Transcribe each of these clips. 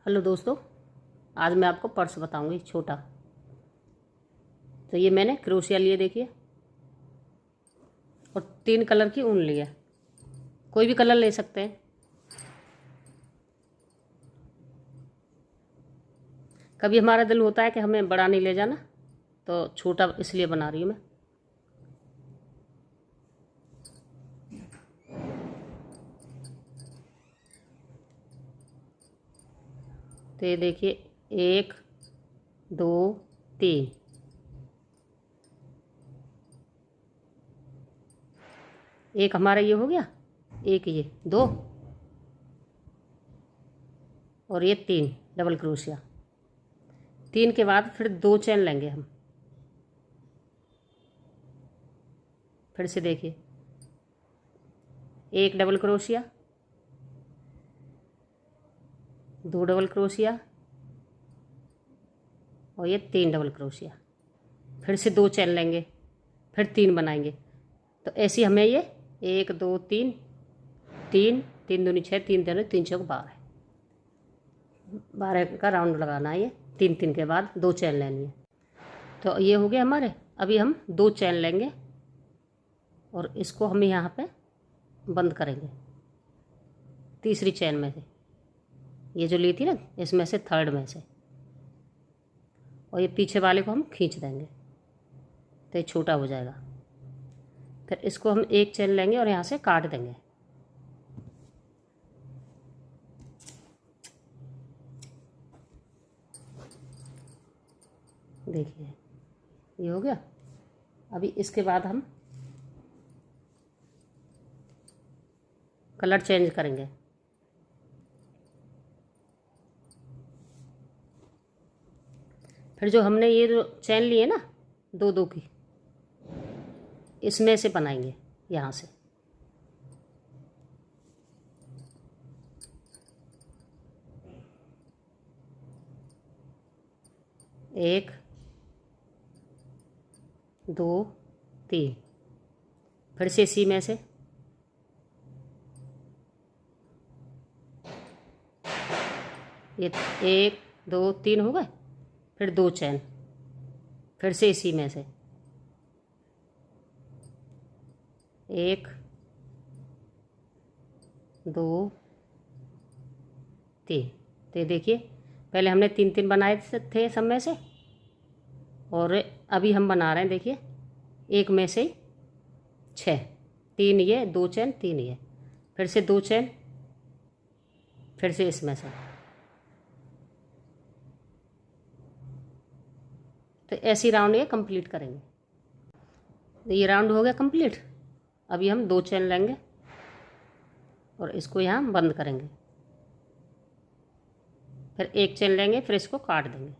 Hello दोस्तों, आज मैं आपको पर्स बताऊंगी छोटा। तो ये मैंने क्रोशिया लिए देखिए, और 3 कलर की ऊन ली है। कोई भी कलर ले सकते हैं। कभी हमारा दिल होता है कि हमें बड़ा नहीं ले जाना, तो छोटा इसलिए बना रही हूँ मैं। तो ये देखिए, 1 2 3। एक हमारा ये हो गया, एक ये 2, और ये 3 डबल क्रोशिया। 3 के बाद फिर 2 चेन लेंगे हम। फिर से देखिए, 1 डबल क्रोशिया, 2 डबल क्रोशिया, और ये 3 डबल क्रोशिया। फिर से 2 चेन लेंगे, फिर 3 बनाएंगे। तो ऐसे हमें ये 1 2 3 3 3 दूनी 6, 3 दूनी 3 चौक 12, 12 का राउंड लगाना है। ये 3 3 के बाद 2 चेन लेनी है। तो ये हो गया हमारे। अभी हम 2 चेन लेंगे और इसको हम यहाँ पे बंद करेंगे तीसरी चेन में से। ये जो ली थी ना, इसमें से थर्ड में से, और ये पीछे वाले को हम खींच देंगे तो ये छोटा हो जाएगा। फिर इसको हम 1 चेन लेंगे और यहाँ से काट देंगे। देखिए, ये हो गया। अभी इसके बाद हम कलर चेंज करेंगे। फिर जो हमने ये जो चेन ली है ना, 2 2 की, इसमें से बनाएंगे यहाँ से। एक 2 3। फिर से इसी में से ये 1 2 3 हो गए। फिर 2 चेन, फिर से इसी में से 1 2 3। तो देखिए, पहले हमने 3 3 बनाए थे सब में से, और अभी हम बना रहे हैं देखिए, एक में से 6। 3 ये, 2 चेन, 3 ये, फिर से 2 चेन, फिर से इसमें से। तो ऐसी राउंड ये कंप्लीट करेंगे। तो ये राउंड हो गया कंप्लीट। अभी हम 2 चेन लेंगे और इसको यहाँ बंद करेंगे। फिर 1 चेन लेंगे, फिर इसको काट देंगे।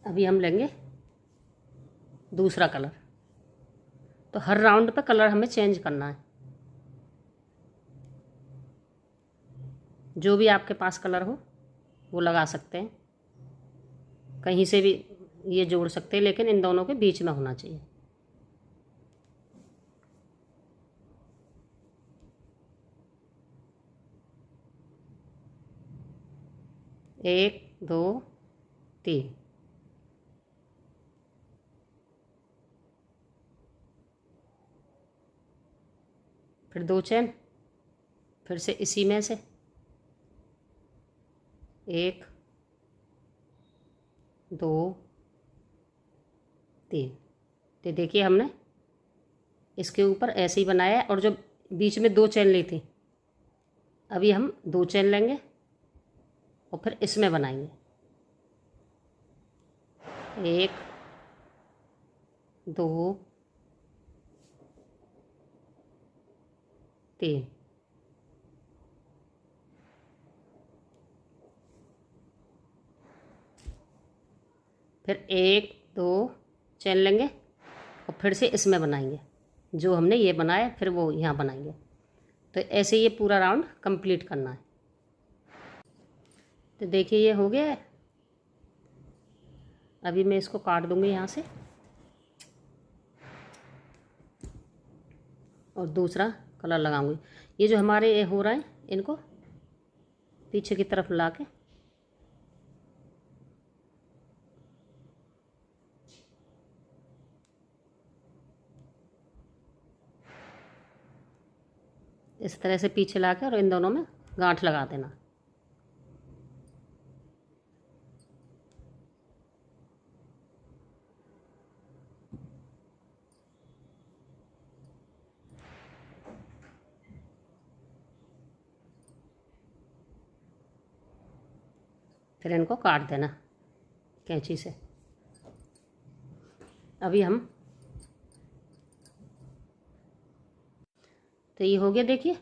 अभी हम लेंगे दूसरा कलर। तो हर राउंड पे कलर हमें चेंज करना है। जो भी आपके पास कलर हो वो लगा सकते हैं, कहीं से भी ये जोड़ सकते हैं, लेकिन इन दोनों के बीच में होना चाहिए। एक 2 3। फिर 2 चेन, फिर से इसी में से 1 2 3। तो देखिए, हमने इसके ऊपर ऐसे ही बनाया है, और जो बीच में 2 चेन ली थी, अभी हम 2 चेन लेंगे और फिर इसमें बनाएंगे 1 2 3। फिर 1 2 चेन लेंगे और फिर से इसमें बनाएंगे जो हमने ये बनाया, फिर वो यहाँ बनाएंगे। तो ऐसे ये पूरा राउंड कंप्लीट करना है। तो देखिए, ये हो गया है। अभी मैं इसको काट दूंगी यहाँ से। और दूसरा कलर लगाऊंगी। ये जो हमारे ये हो रहा है इनको पीछे की तरफ ला के इस तरह से पीछे ला के और इन दोनों में गांठ लगा देना। फिर इनको काट देना कैंची से। अभी हम तो ये हो गया देखिए।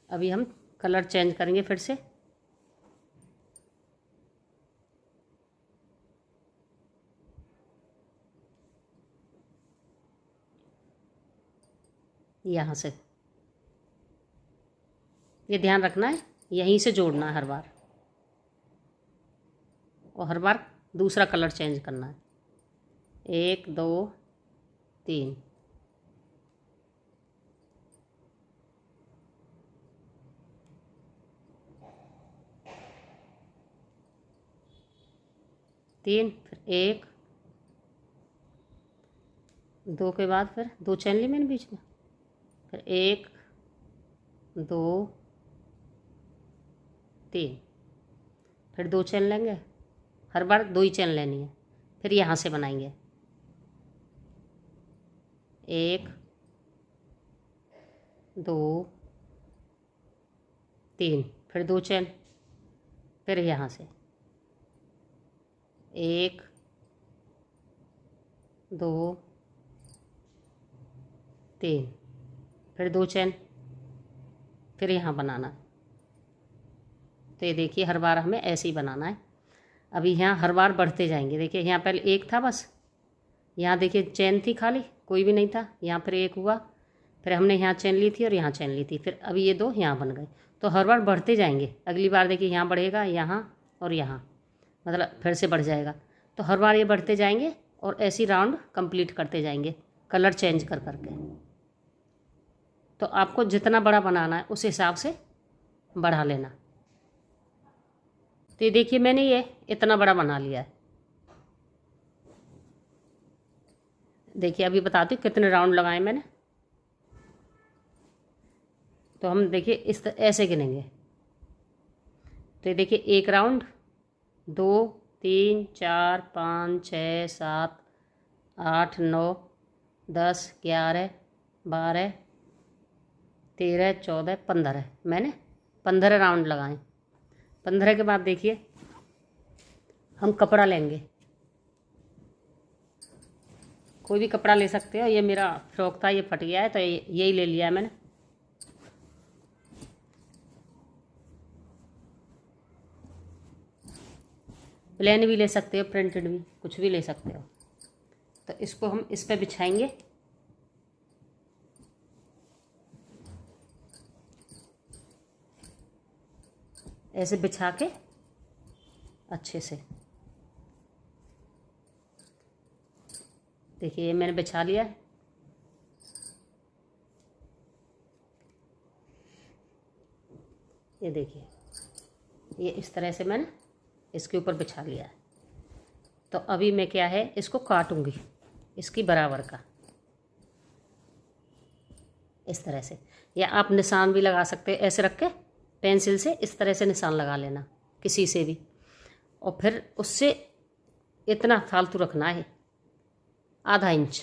अभी हम कलर चेंज करेंगे फिर से। यहाँ से ये ध्यान रखना है, यहीं से जोड़ना है हर बार, और हर बार दूसरा कलर चेंज करना है। 1 2 3 3, फिर 1 2 के बाद फिर 2 चैन ली मैंने बीच में, फिर 1 2 3, फिर 2 चैन लेंगे, हर बार 2 ही चैन लेनी है। फिर यहाँ से बनाएंगे 1 2 3, फिर 2 चैन, फिर यहाँ से 1 2 3, फिर 2 चैन, फिर यहाँ बनाना है। तो ये देखिए हर बार हमें ऐसे ही बनाना है। अभी यहाँ हर बार बढ़ते जाएंगे। देखिए यहाँ पहले 1 था बस, यहाँ देखिए चैन थी खाली, कोई भी नहीं था, यहाँ फिर 1 हुआ, फिर हमने यहाँ चैन ली थी और यहाँ चैन ली थी, फिर अभी ये 2 यहाँ बन गए। तो हर बार बढ़ते जाएंगे। अगली बार देखिए यहाँ बढ़ेगा, यहाँ और यहाँ, मतलब फिर से बढ़ जाएगा। तो हर बार ये बढ़ते जाएंगे और ऐसी राउंड कंप्लीट करते जाएंगे कलर चेंज कर करके। तो आपको जितना बड़ा बनाना है उस हिसाब से बढ़ा लेना। तो ये देखिए मैंने ये इतना बड़ा बना लिया है। देखिए अभी बताती हूँ कितने राउंड लगाए मैंने। तो हम देखिए ऐसे गिनेंगे। तो ये देखिए 1 राउंड, 2 3 4 5 6 7 8 9 10 11 12 13 14 15, मैंने 15 राउंड लगाए। 15 के बाद देखिए हम कपड़ा लेंगे, कोई भी कपड़ा ले सकते हो। ये मेरा फ्रॉक था, ये फट गया है तो यही ले लिया है मैंने। प्लेन भी ले सकते हो, प्रिंटेड भी, कुछ भी ले सकते हो। तो इसको हम इस पे बिछाएंगे। ऐसे बिछा के अच्छे से देखिए ये मैंने बिछा लिया है। ये देखिए ये इस तरह से मैंने इसके ऊपर बिछा लिया है। तो अभी मैं क्या है इसको काटूंगी इसकी बराबर का, इस तरह से। या आप निशान भी लगा सकते हैं, ऐसे रख के पेंसिल से इस तरह से निशान लगा लेना किसी से भी। और फिर उससे इतना फालतू रखना है आधा इंच।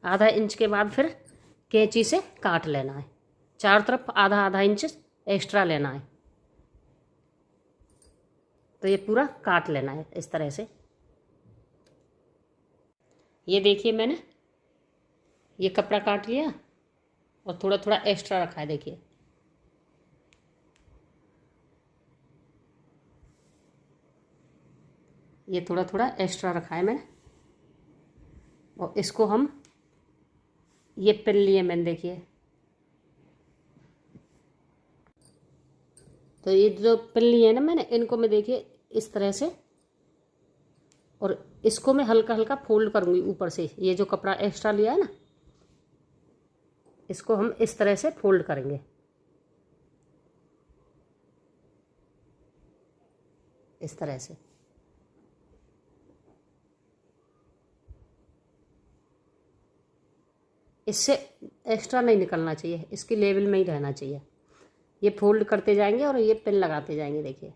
आधा इंच के बाद फिर कैंची से काट लेना है, चारों तरफ आधा आधा इंच एक्स्ट्रा लेना है। तो ये पूरा काट लेना है इस तरह से। ये देखिए मैंने ये कपड़ा काट लिया और थोड़ा थोड़ा एक्स्ट्रा रखा है। देखिए ये थोड़ा थोड़ा एक्स्ट्रा रखा है मैंने। और इसको हम ये पिन लिए मैंने, देखिए। तो ये जो पिन लिए ना मैंने, इनको मैं देखिए इस तरह से और इसको मैं हल्का हल्का फोल्ड करूँगी ऊपर से। ये जो कपड़ा एक्स्ट्रा लिया है ना, इसको हम इस तरह से फोल्ड करेंगे, इस तरह से। इससे एक्स्ट्रा नहीं निकलना चाहिए, इसकी लेवल में ही रहना चाहिए। ये फोल्ड करते जाएंगे और ये पिन लगाते जाएंगे। देखिए,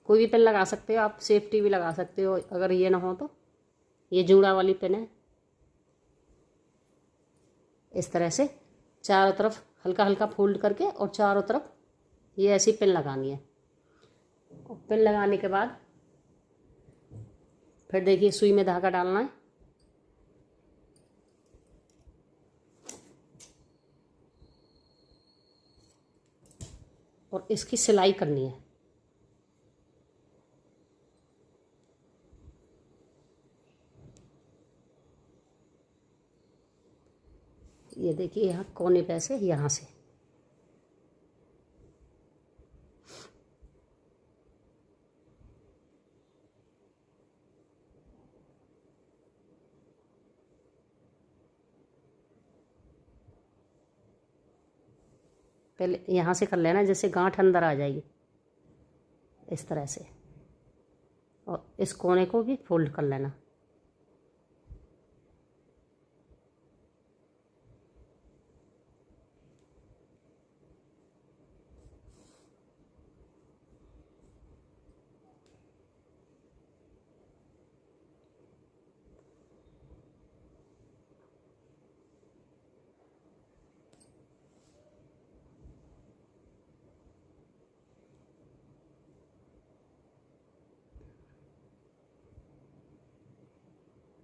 कोई भी पिन लगा सकते हो आप, सेफ्टी भी लगा सकते हो अगर ये ना हो तो। ये जूड़ा वाली पिन है। इस तरह से चारों तरफ हल्का हल्का फोल्ड करके और चारों तरफ ये ऐसी पिन लगानी है। और पिन लगाने के बाद फिर देखिए सुई में धागा डालना है और इसकी सिलाई करनी है। ये देखिए यहाँ कोने पे से, यहाँ से पहले यहाँ से कर लेना, जैसे गांठ अंदर आ जाएगी इस तरह से। और इस कोने को भी फोल्ड कर लेना।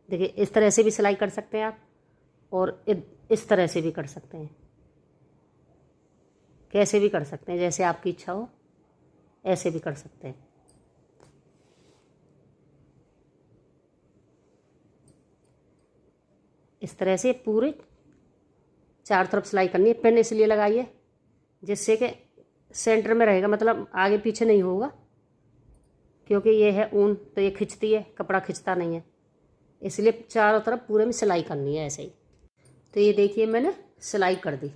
देखिए, इस तरह से भी सिलाई कर सकते हैं आप और इस तरह से भी कर सकते हैं। कैसे भी कर सकते हैं, जैसे आपकी इच्छा हो ऐसे भी कर सकते हैं। इस तरह से पूरे चार तरफ सिलाई करनी है। पिन इसलिए लगाइए जिससे कि सेंटर में रहेगा, मतलब आगे पीछे नहीं होगा, क्योंकि ये है ऊन तो ये खिंचती है, कपड़ा खिंचता नहीं है, इसलिए चारों तरफ पूरे में सिलाई करनी है ऐसे ही। तो ये देखिए मैंने सिलाई कर दी।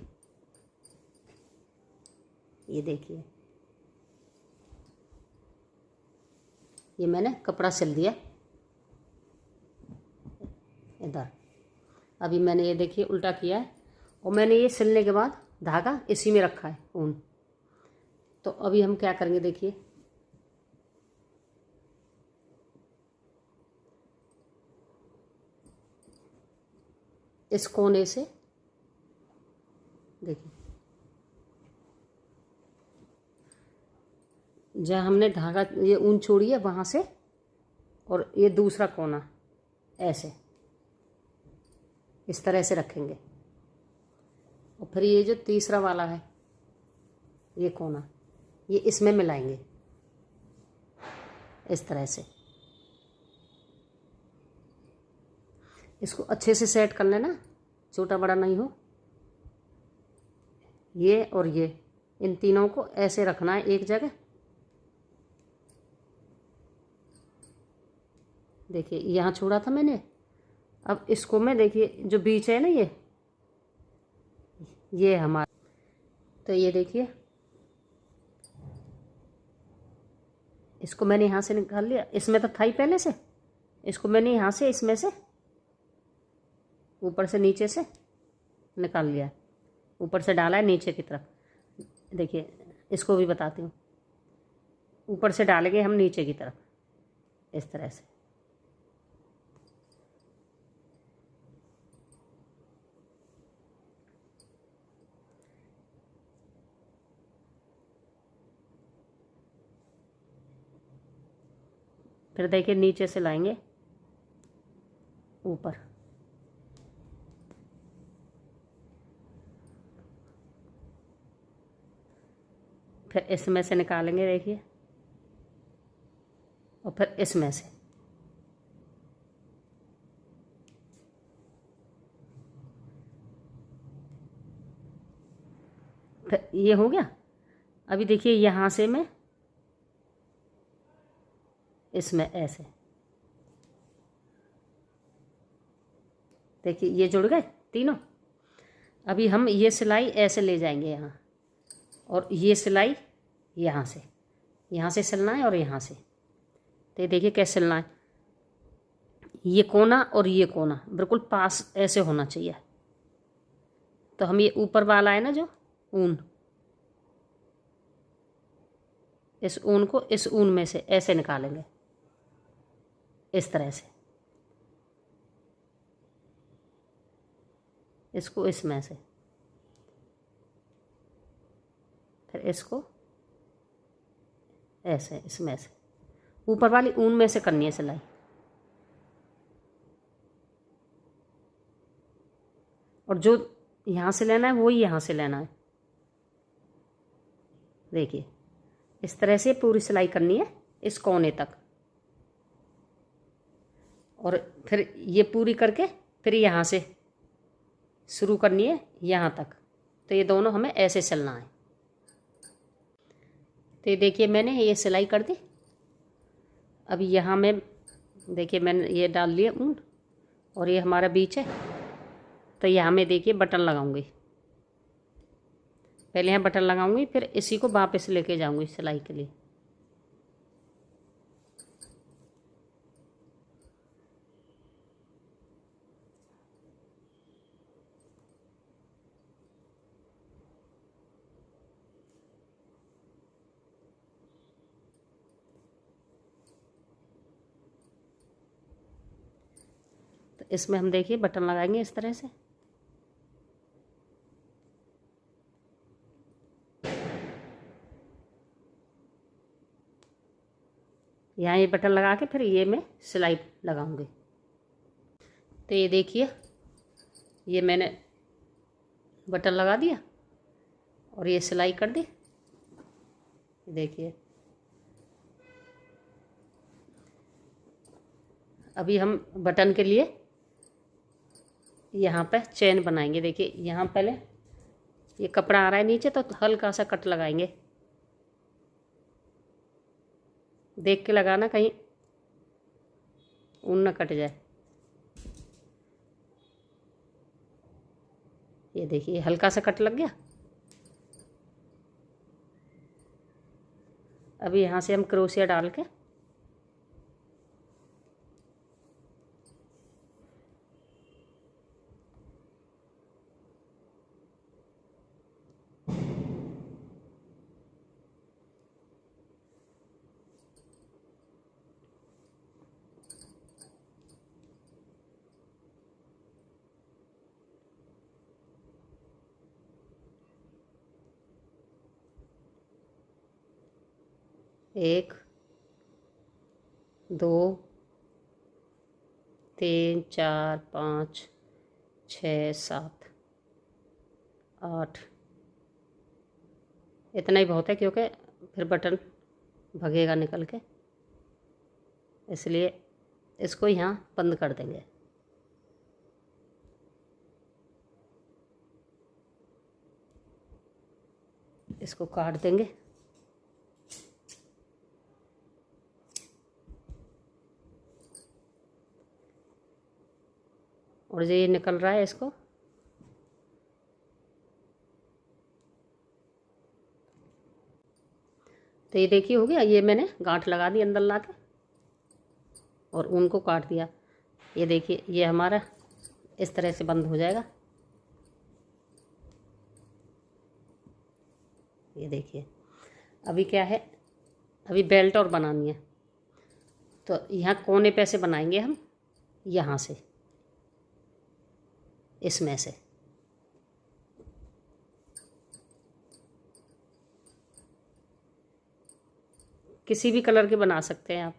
ये देखिए, ये मैंने कपड़ा सिल दिया इधर। अभी मैंने ये देखिए उल्टा किया है और मैंने ये सिलने के बाद धागा इसी में रखा है ऊन। तो अभी हम क्या करेंगे, देखिए इस कोने से, देखिए जहाँ हमने धागा ये ऊन छोड़ी है वहाँ से, और ये दूसरा कोना ऐसे इस तरह से रखेंगे। और फिर ये जो तीसरा वाला है ये कोना, ये इसमें मिलाएंगे इस तरह से। इसको अच्छे से सेट कर लेना, छोटा बड़ा नहीं हो। ये और ये, इन तीनों को ऐसे रखना है एक जगह। देखिए यहाँ छोड़ा था मैंने, अब इसको मैं, देखिए जो बीच है ना ये हमारा। तो ये देखिए इसको मैंने यहाँ से निकाल लिया, इसमें तो था ही पहले से। इसको मैंने यहाँ से, इसमें से ऊपर से नीचे से निकाल लिया, ऊपर से डाला है नीचे की तरफ। देखिए इसको भी बताती हूँ, ऊपर से डालेंगे हम नीचे की तरफ इस तरह से। फिर देखिए नीचे से लाएंगे ऊपर, फिर इसमें से निकालेंगे देखिए, और फिर इसमें से। फिर ये हो गया। अभी देखिए यहाँ से मैं इसमें ऐसे, देखिए ये जुड़ गए तीनों। अभी हम ये सिलाई ऐसे ले जाएंगे यहाँ, और ये सिलाई यहाँ से सिलना है और यहाँ से। तो ये देखिए कैसे सिलना है, ये कोना और ये कोना बिल्कुल पास ऐसे होना चाहिए। तो हम ये ऊपर वाला है ना जो ऊन, इस ऊन को इस ऊन में से ऐसे निकालेंगे, इस तरह से, इसको इसमें से, फिर इसको ऐसे इसमें से, ऊपर वाली ऊन में से करनी है सिलाई। और जो यहाँ से लेना है वही यहाँ से लेना है। देखिए इस तरह से पूरी सिलाई करनी है इस कोने तक, और फिर ये पूरी करके फिर यहाँ से शुरू करनी है यहाँ तक। तो ये दोनों हमें ऐसे सिलना है। तो ये देखिए मैंने ये सिलाई कर दी। अभी यहाँ में देखिए मैंने ये डाल लिया ऊन, और ये हमारा बीच है। तो यहाँ में देखिए बटन लगाऊंगी, पहले यहाँ बटन लगाऊंगी, फिर इसी को वापस लेके जाऊंगी सिलाई के लिए। तो इसमें हम देखिए बटन लगाएंगे इस तरह से। यहाँ ये बटन लगा के फिर ये मैं सिलाई लगाऊंगी। तो ये देखिए ये मैंने बटन लगा दिया और ये सिलाई कर दी। देखिए अभी हम बटन के लिए यहाँ पे चेन बनाएंगे। देखिए यहाँ पहले ये कपड़ा आ रहा है नीचे, तो हल्का सा कट लगाएंगे, देख के लगाना कहीं ऊन ना कट जाए। ये देखिए हल्का सा कट लग गया। अभी यहाँ से हम क्रोशिया डाल के एक, दो, तीन, चार, पाँच, छः, सात, आठ, इतना ही बहुत है क्योंकि फिर बटन भगेगा निकल के, इसलिए इसको यहाँ बंद कर देंगे। इसको काट देंगे। और जो ये निकल रहा है इसको तो ये देखिए हो गया। ये मैंने गांठ लगा दी अंदर ला के और ऊन को काट दिया। ये देखिए ये हमारा इस तरह से बंद हो जाएगा। ये देखिए अभी क्या है, अभी बेल्ट और बनानी है। तो यहाँ कोने पे से बनाएंगे हम, यहाँ से इसमें से किसी भी कलर के बना सकते हैं आप।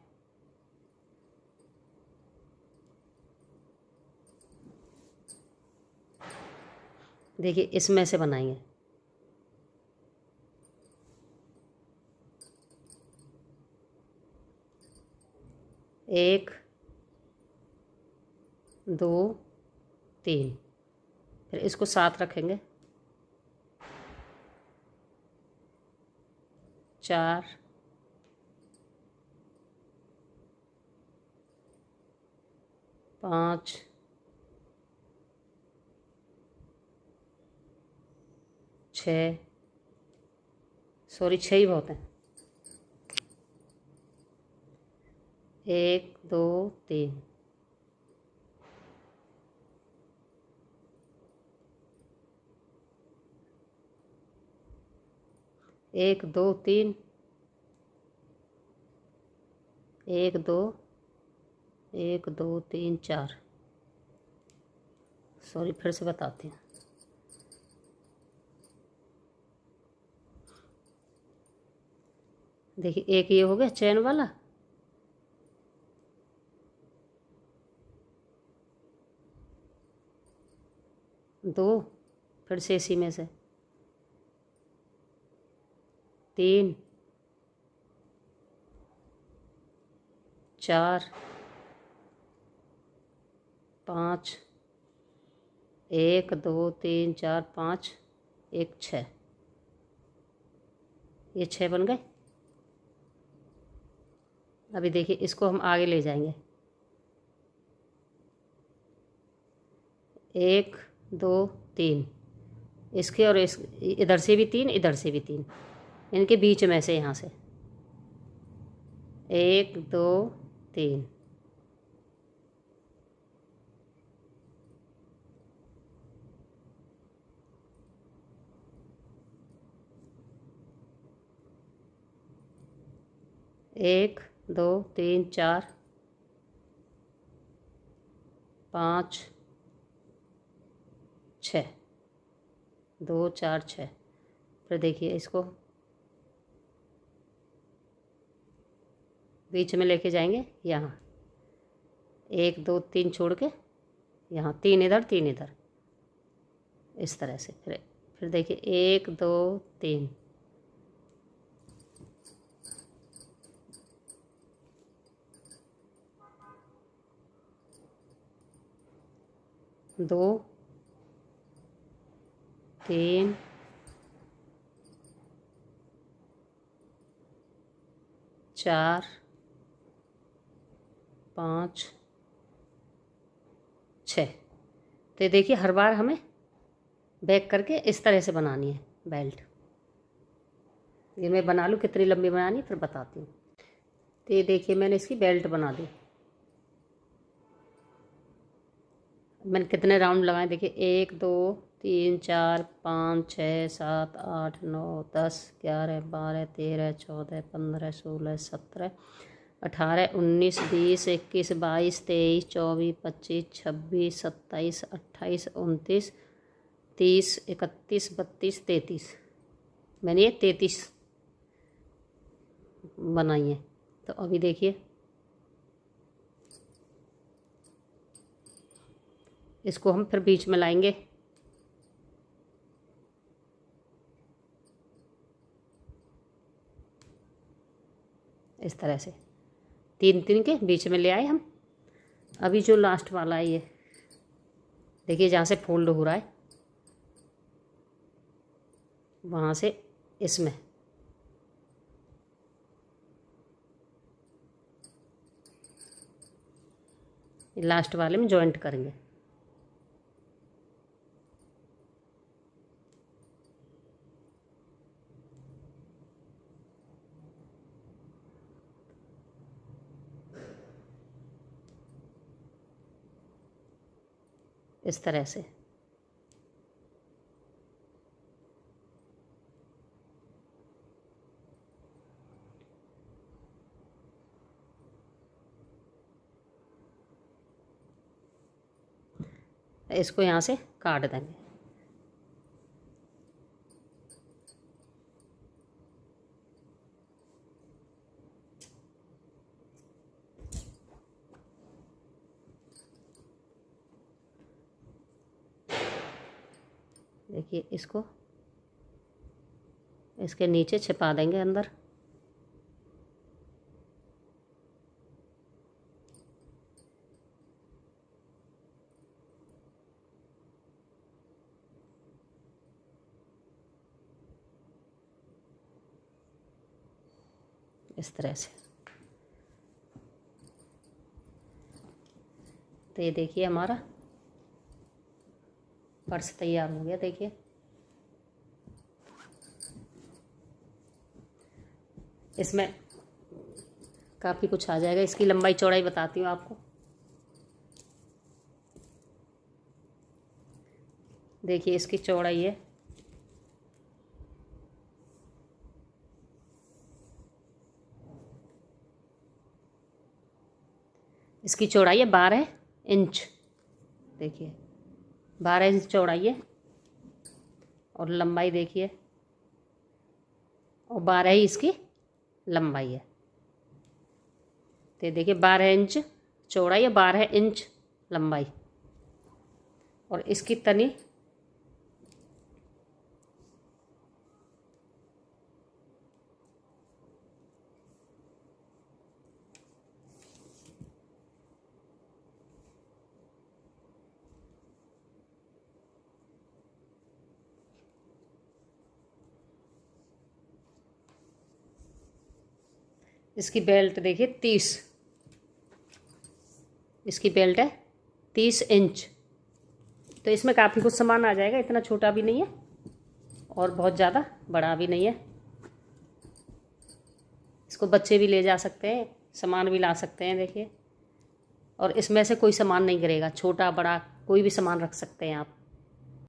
देखिए इसमें से बनाएंगे। एक, दो, तीन, फिर इसको साथ रखेंगे, चार, पाँच, 6, सॉरी 6 ही बहुत हैं। 1 2 3, 1 2 3, 1 2 1 2 3 4, सॉरी फिर से बताती हूँ। देखिए एक ये हो गया चैन वाला, दो, फिर से इसी में से 3 4 5, 1 2 3 4 5, 1 6, ये 6 बन गए। अभी देखिए इसको हम आगे ले जाएंगे। 1 2 3, इसके और इस इधर से भी 3, इधर से भी 3, इनके बीच में से यहाँ से 1 2 3, एक 2 3 4 5 6, 2 4 6। फिर देखिए इसको बीच में लेके जाएंगे, यहाँ 1 2 3 छोड़ के यहाँ 3 इधर 3 इधर, इस तरह से। फिर देखिए 1 2 3, 2 3 4 5 6। तो देखिए हर बार हमें बैक करके इस तरह से बनानी है बेल्ट। ये मैं बना लूँ कितनी लंबी बनानी है फिर बताती हूँ। तो ये देखिए मैंने इसकी बेल्ट बना दी। मैंने कितने राउंड लगाए देखिए, 1 2 3 4 5 6 7 8 9 10 11 12 13 14 15 16 17 18 19 20 21 22 23 24 25 26 27 28 29 30 31 32 33, मैंने ये 33 बनाई है। तो अभी देखिए इसको हम फिर बीच में लाएंगे। इस तरह से 3 3 के बीच में ले आए हम। अभी जो लास्ट वाला है ये देखिए, जहाँ से फोल्ड हो रहा है वहाँ से इसमें लास्ट वाले में जॉइंट करेंगे। इस तरह से इसको यहाँ से काट देंगे। देखिए इसको इसके नीचे छिपा देंगे अंदर। इस तरह से। तो ये देखिए हमारा पर्स तैयार हो गया। देखिए इसमें काफ़ी कुछ आ जाएगा। इसकी लंबाई चौड़ाई बताती हूँ आपको। देखिए इसकी चौड़ाई है, इसकी चौड़ाई है 12 इंच। देखिए 12 इंच चौड़ाई है और लंबाई देखिए, और 12 ही इसकी लंबाई है। तो देखिए 12 इंच चौड़ाई है, 12 इंच लंबाई। और इसकी तनी इसकी बेल्ट देखिए 30, इसकी बेल्ट है 30 इंच। तो इसमें काफ़ी कुछ सामान आ जाएगा, इतना छोटा भी नहीं है और बहुत ज़्यादा बड़ा भी नहीं है। इसको बच्चे भी ले जा सकते हैं, सामान भी ला सकते हैं। देखिए, और इसमें से कोई सामान नहीं गिरेगा, छोटा बड़ा कोई भी सामान रख सकते हैं आप।